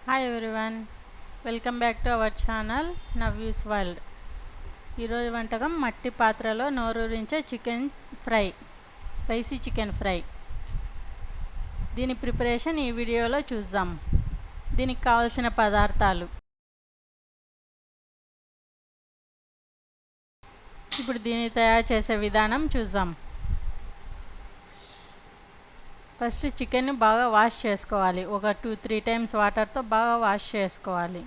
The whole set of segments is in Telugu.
Hi everyone, welcome back to our channel నవ్యూస్ వరల్డ్. ఈరోజు వంటకం మట్టి పాత్రలో నోరూరించే chicken fry, spicy chicken fry. దీని ప్రిపరేషన్ ఈ వీడియోలో చూద్దాం. దీనికి కావలసిన పదార్థాలు. ఇప్పుడు దీన్ని తయారు చేసే విధానం చూద్దాం. ఫస్ట్ చికెన్ బాగా వాష్ చేసుకోవాలి. ఒక 2-3 టైమ్స్ వాటర్తో బాగా వాష్ చేసుకోవాలి.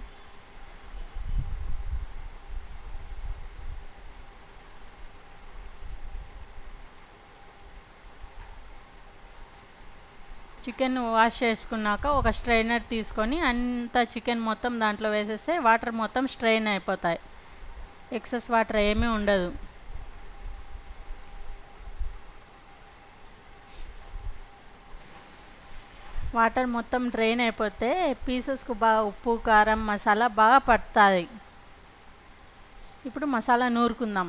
చికెన్ వాష్ చేసుకున్నాక ఒక స్ట్రైనర్ తీసుకొని అంత చికెన్ మొత్తం దాంట్లో వేసేస్తే వాటర్ మొత్తం స్ట్రెయిన్ అయిపోతాయి. ఎక్సెస్ వాటర్ ఏమీ ఉండదు. వాటర్ మొత్తం డ్రైన్ అయిపోతే పీసెస్కు బాగా ఉప్పు, కారం, మసాలా బాగా పడుతుంది. ఇప్పుడు మసాలా నూరుకుందాం.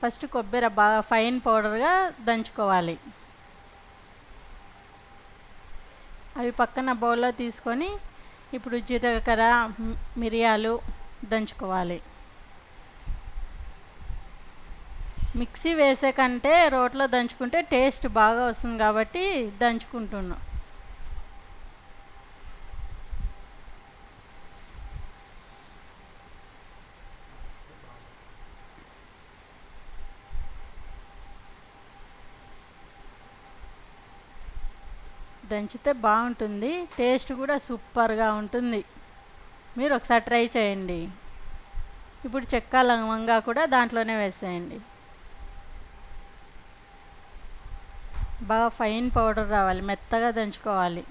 ఫస్ట్ కొబ్బరి బాగా ఫైన్ పౌడర్గా దంచుకోవాలి. అవి పక్కన బౌల్లో తీసుకొని ఇప్పుడు జీలకర్ర, మిరియాలు దంచుకోవాలి. మిక్సీ వేసే కంటే రోట్లో దంచుకుంటే టేస్ట్ బాగా వస్తుంది కాబట్టి దంచుకుంటున్నాం. దంచితే బాగుంటుంది, టేస్ట్ కూడా సూపర్గా ఉంటుంది. మీరు ఒకసారి ట్రై చేయండి. ఇప్పుడు చెక్క, లవంగా కూడా దాంట్లోనే వేసేయండి. బాగా ఫైన్ పౌడర్ రావాలి, మెత్తగా దంచుకోవాలి.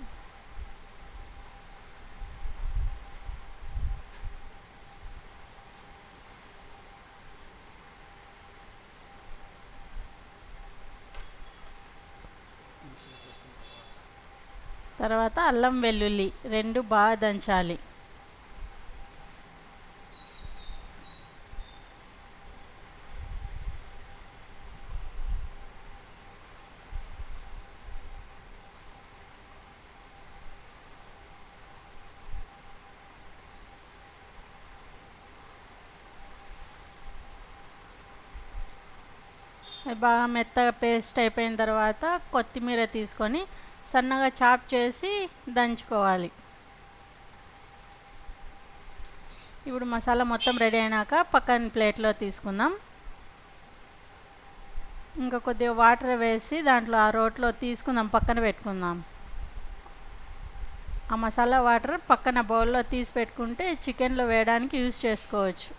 తర్వాత అల్లం వెల్లుల్లి 2 బాగా దంచాలి. బాగా మెత్తగా పేస్ట్ అయిపోయిన తర్వాత కొత్తిమీర తీసుకొని సన్నగా చాప్ చేసి దంచుకోవాలి. ఇప్పుడు మసాలా మొత్తం రెడీ అయినాక పక్కన ప్లేట్లో తీసుకుందాం. ఇంకా కొద్దిగా వాటర్ వేసి దాంట్లో ఆ రోట్లో తీసుకుందాం, పక్కన పెట్టుకుందాం. ఆ మసాలా వాటర్ పక్కన బౌల్లో తీసి పెట్టుకుంటే చికెన్లో వేయడానికి యూజ్ చేసుకోవచ్చు.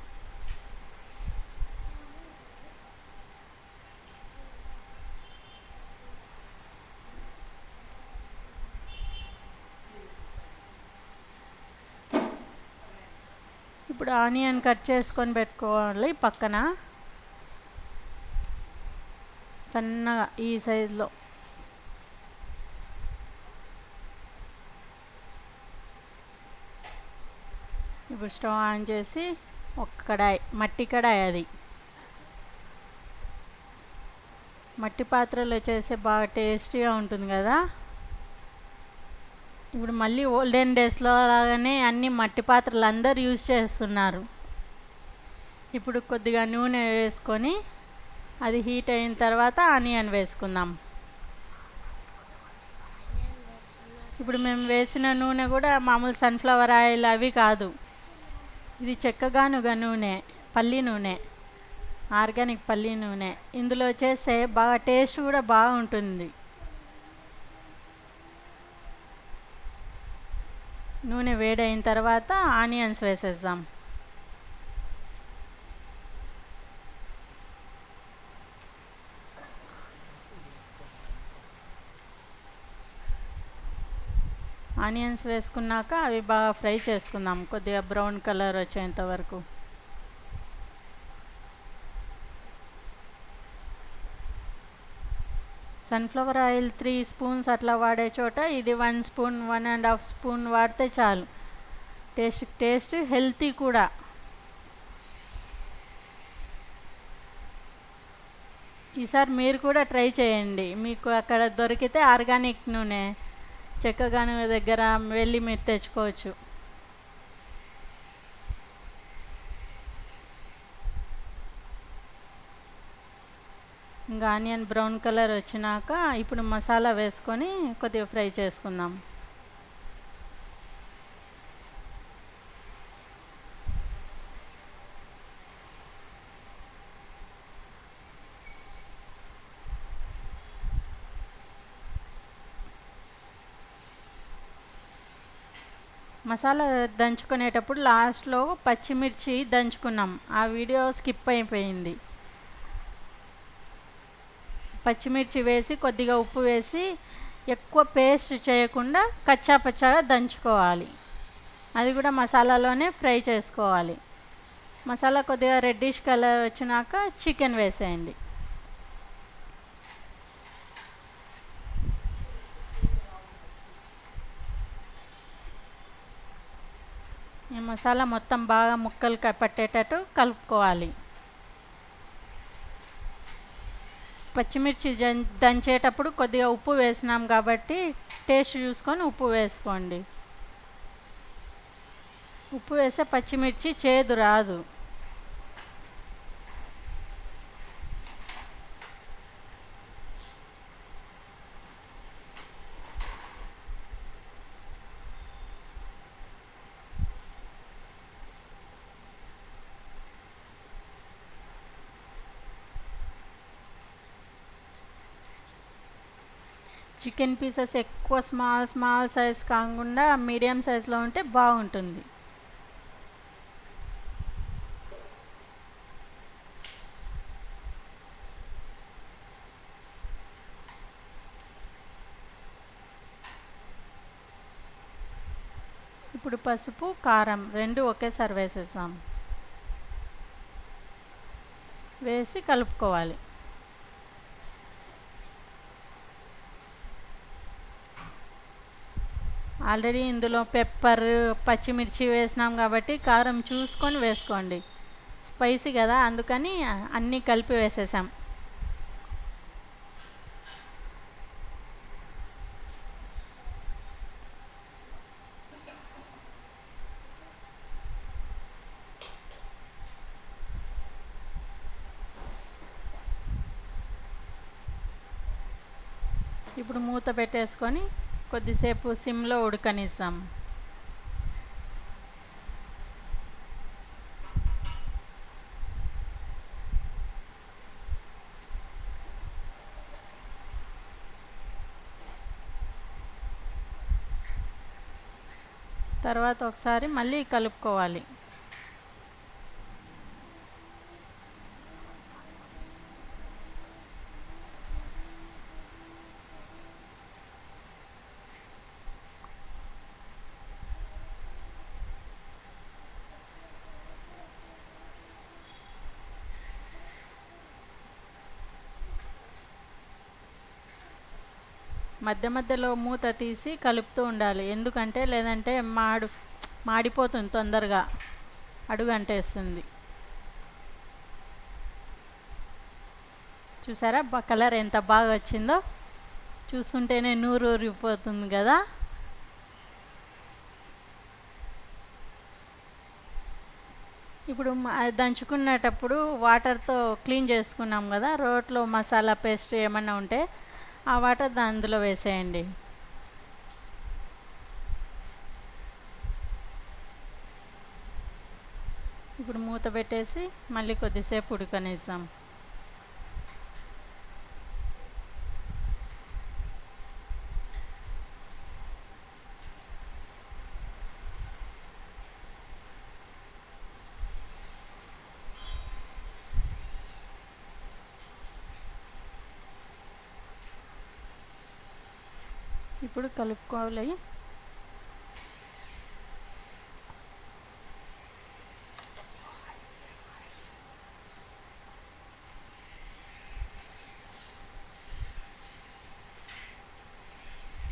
ఇప్పుడు ఆనియన్ కట్ చేసుకొని పెట్టుకోవాలి పక్కన, సన్నగా ఈ సైజులో. ఇప్పుడు స్టవ్ ఆన్ చేసి ఒక కడాయి, మట్టి కడాయి, అది మట్టి పాత్రలో చేస్తే బాగా టేస్టీగా ఉంటుంది కదా. ఇప్పుడు మళ్ళీ ఓల్డెన్ డేస్లో లాగానే అన్ని మట్టి పాత్రలు అందరూ యూజ్ చేస్తున్నారు. ఇప్పుడు కొద్దిగా నూనె వేసుకొని అది హీట్ అయిన తర్వాత ఆనియన్ వేసుకుందాం. ఇప్పుడు మేము వేసిన నూనె కూడా మామూలు సన్ఫ్లవర్ ఆయిల్ అవి కాదు, ఇది చెక్కగానుగ నూనె, పల్లి నూనె, ఆర్గానిక్ పల్లి నూనె. ఇందులో చేస్తే బాగా టేస్ట్ కూడా బాగుంటుంది. నూనె వేడైన తర్వాత ఆనియన్స్ వేసేద్దాం. ఆనియన్స్ వేసుకున్నాక అవి బాగా ఫ్రై చేసుకుందాం, కొద్దిగా బ్రౌన్ కలర్ వచ్చేంత వరకు. సన్ఫ్లవర్ ఆయిల్ 3 స్పూన్స్ అట్లా వాడే చోట ఇది 1 స్పూన్, 1.5 స్పూన్ వాడితే చాలు. టేస్ట్ హెల్తీ కూడా. ఈసారి మీరు కూడా ట్రై చేయండి. మీకు అక్కడ దొరికితే ఆర్గానిక్ నూనె చెక్కగానుగ దగ్గర వెళ్ళి మీరు తెచ్చుకోవచ్చు. ఇంకా ఆనియన్ బ్రౌన్ కలర్ వచ్చినాక ఇప్పుడు మసాలా వేసుకొని కొద్దిగా ఫ్రై చేసుకుందాం. మసాలా దంచుకునేటప్పుడు లాస్ట్లో పచ్చిమిర్చి దంచుకున్నాం, ఆ వీడియో స్కిప్ అయిపోయింది. పచ్చిమిర్చి వేసి కొద్దిగా ఉప్పు వేసి ఎక్కువ పేస్ట్ చేయకుండా కచ్చా పచ్చాగా దంచుకోవాలి. అది కూడా మసాలాలోనే ఫ్రై చేసుకోవాలి. మసాలా కొద్దిగా రెడ్డిష్ కలర్ వచ్చినాక చికెన్ వేసేయండి. ఈ మసాలా మొత్తం బాగా ముక్కలు పట్టేటట్టు కలుపుకోవాలి. పచ్చిమిర్చి దంచేటప్పుడు కొద్దిగా ఉప్పు వేసినాం కాబట్టి టేస్ట్ చూసుకొని ఉప్పు వేసుకోండి. ఉప్పు వేస్తే పచ్చిమిర్చి చేదు రాదు. చికెన్ పీసెస్ ఎక్కువ స్మాల్ సైజ్ కాకుండా మీడియం సైజులో ఉంటే బాగుంటుంది. ఇప్పుడు పసుపు కారం రెండు ఒకేసారి వేసేసాం. వేసి కలుపుకోవాలి. ఆల్రెడీ ఇందులో పెప్పర్ పచ్చిమిర్చి వేసినాం కాబట్టి కారం చూసుకొని వేసుకోండి. స్పైసీ కదా, అందుకని అన్నీ కలిపి వేసేసాం. ఇప్పుడు మూత పెట్టేసుకొని కొద్దిసేపు సిమ్లో ఉడకనిస్తాం. తర్వాత ఒకసారి మళ్ళీ కలుపుకోవాలి. మధ్య మధ్యలో మూత తీసి కలుపుతూ ఉండాలి, ఎందుకంటే లేదంటే మాడిపోతుంది, తొందరగా అడుగు అంటేస్తుంది. చూసారా కలర్ ఎంత బాగా వచ్చిందో, చూస్తుంటేనే నూరు ఊరిపోతుంది కదా. ఇప్పుడు దంచుకునేటప్పుడు వాటర్తో క్లీన్ చేసుకున్నాం కదా, రోట్లో మసాలా పేస్ట్ ఏమన్నా ఉంటే ఆ వాటర్ అందులో వేసేయండి. ఇప్పుడు మూత పెట్టేసి మళ్ళీ కొద్దిసేపు ఉడకనిస్తాం. ఇప్పుడు కలుపుకోవాలి.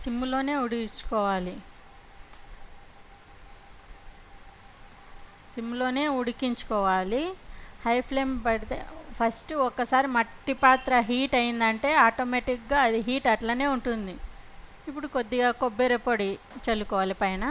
సిమ్లోనే ఉడికించుకోవాలి, సిమ్లోనే ఉడికించుకోవాలి. హై ఫ్లేమ్ పెడితే ఫస్ట్ ఒక్కసారి మట్టి పాత్ర హీట్ అయిందంటే ఆటోమేటిక్గా అది హీట్ అట్లనే ఉంటుంది. ఇప్పుడు కొద్దిగా కొబ్బరి పొడి చల్లుకోవాలి పైన.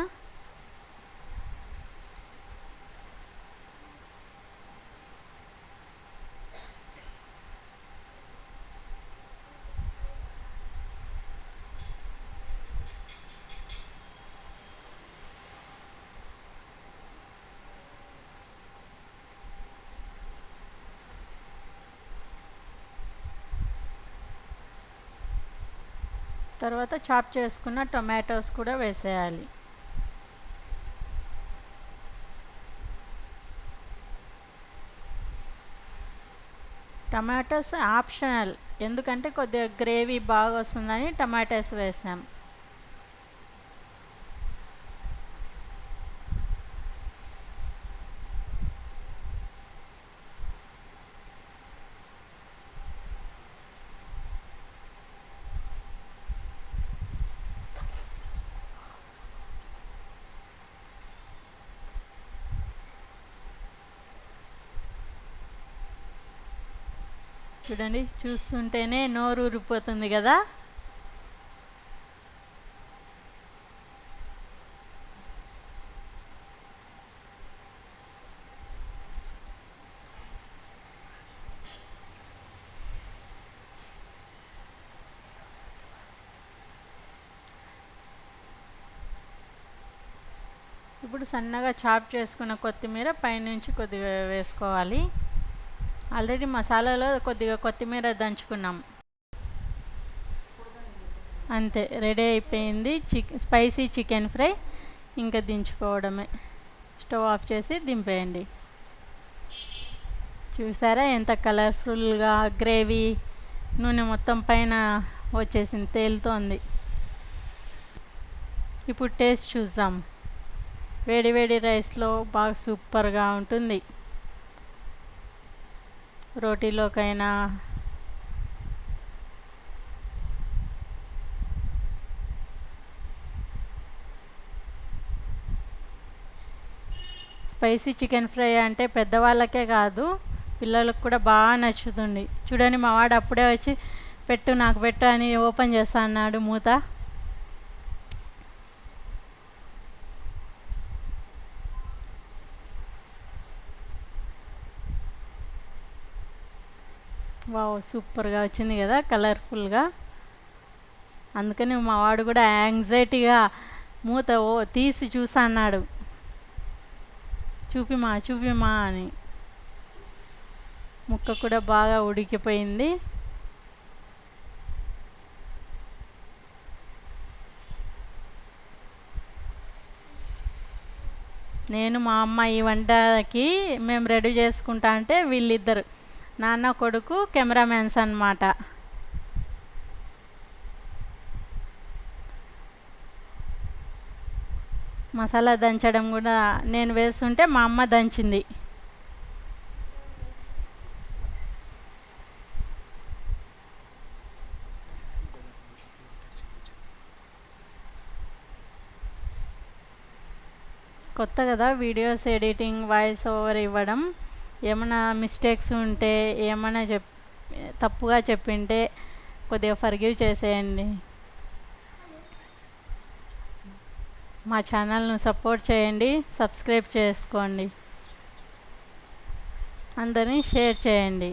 తర్వాత చాప్ చేసుకున్న టొమాటోస్ కూడా వేసేయాలి. టమాటోస్ ఆప్షనల్, ఎందుకంటే కొద్దిగా గ్రేవీ బాగా వస్తుందని టమాటోస్ వేసాం. చూడండి, చూస్తుంటేనే నోరు ఊరిపోతుంది కదా. ఇప్పుడు సన్నగా చాప్ చేసుకున్న కొత్తిమీర పైనుంచి కొద్దిగా వేసుకోవాలి. ఆల్రెడీ మసాలాలో కొద్దిగా కొత్తిమీర దంచుకున్నాం. అంతే, రెడీ అయిపోయింది స్పైసీ చికెన్ ఫ్రై. ఇంకా దించుకోవడమే. స్టవ్ ఆఫ్ చేసి దింపేయండి. చూసారా ఎంత కలర్ఫుల్గా గ్రేవీ, నూనె మొత్తం పైన వచ్చేసింది, తేలుతోంది. ఇప్పుడు టేస్ట్ చూద్దాం. వేడి వేడి రైస్లో బాగా సూపర్గా ఉంటుంది. రోటీలోకైనా స్పైసీ చికెన్ ఫ్రై అంటే పెద్దవాళ్ళకే కాదు, పిల్లలకు కూడా బాగా నచ్చుతుంది. చూడండి, మా వాడు అప్పుడే వచ్చి పెట్టు నాకు పెట్టు అని ఓపెన్ చేస్తా అన్నాడు మూత. వావ్, సూపర్గా వచ్చింది కదా, కలర్ఫుల్గా. అందుకని మా వాడు కూడా యాంగ్జైటీగా మూత తీసి చూసా అన్నాడు, చూపిమా అని. ముక్క కూడా బాగా ఉడికిపోయింది. నేను మా అమ్మ ఈ వంటకి మేము రెడీ చేసుకుంటా అంటే వీళ్ళిద్దరు, నాన్న కొడుకు, కెమెరామెన్స్ అన్నమాట. మసాలా దంచడం కూడా నేను వేస్తుంటే మా అమ్మ దంచింది. కొత్త కదా వీడియోస్ ఎడిటింగ్, వాయిస్ ఓవర్ ఇవ్వడం. ఏమైనా మిస్టేక్స్ ఉంటే, ఏమైనా తప్పుగా చెప్పింటే కొద్దిగా ఫర్గివ్ చేసేయండి. మా ఛానల్ను సపోర్ట్ చేయండి, సబ్స్క్రైబ్ చేసుకోండి, అందరినీ షేర్ చేయండి.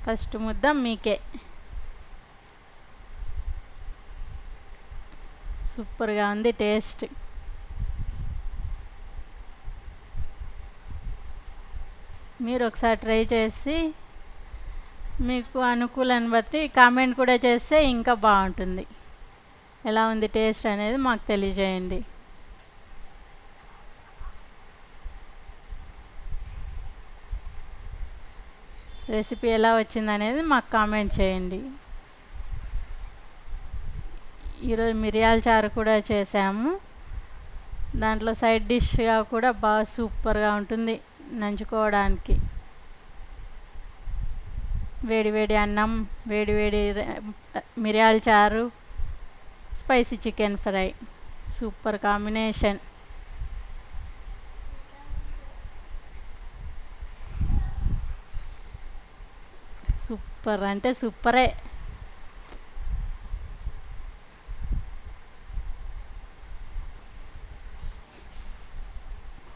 ఫస్ట్ ముద్ద మీకే. సూపర్గా ఉంది టేస్ట్. మీరు ఒకసారి ట్రై చేసి మీకు అనుకూలాన్ని బట్టి కామెంట్ కూడా చేస్తే ఇంకా బాగుంటుంది. ఎలా ఉంది టేస్ట్ అనేది మాకు తెలియజేయండి. రెసిపీ ఎలా వచ్చిందనేది మాకు కామెంట్ చేయండి. ఈరోజు మిరియాల చారు కూడా చేసాము. దాంట్లో సైడ్ డిష్గా కూడా బాగా సూపర్గా ఉంటుంది నంచుకోవడానికి. వేడి వేడి అన్నం, వేడి వేడి మిరియాల చారు, spicy chicken fry, super combination. Super అంటే సూపరే.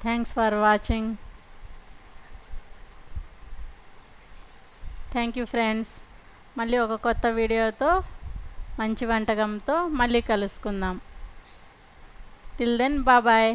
Thanks for watching. Thank you friends. మళ్ళీ ఒక కొత్త వీడియోతో మంచి వంటకంతో మళ్ళీ కలుసుకుందాం. Till then bye.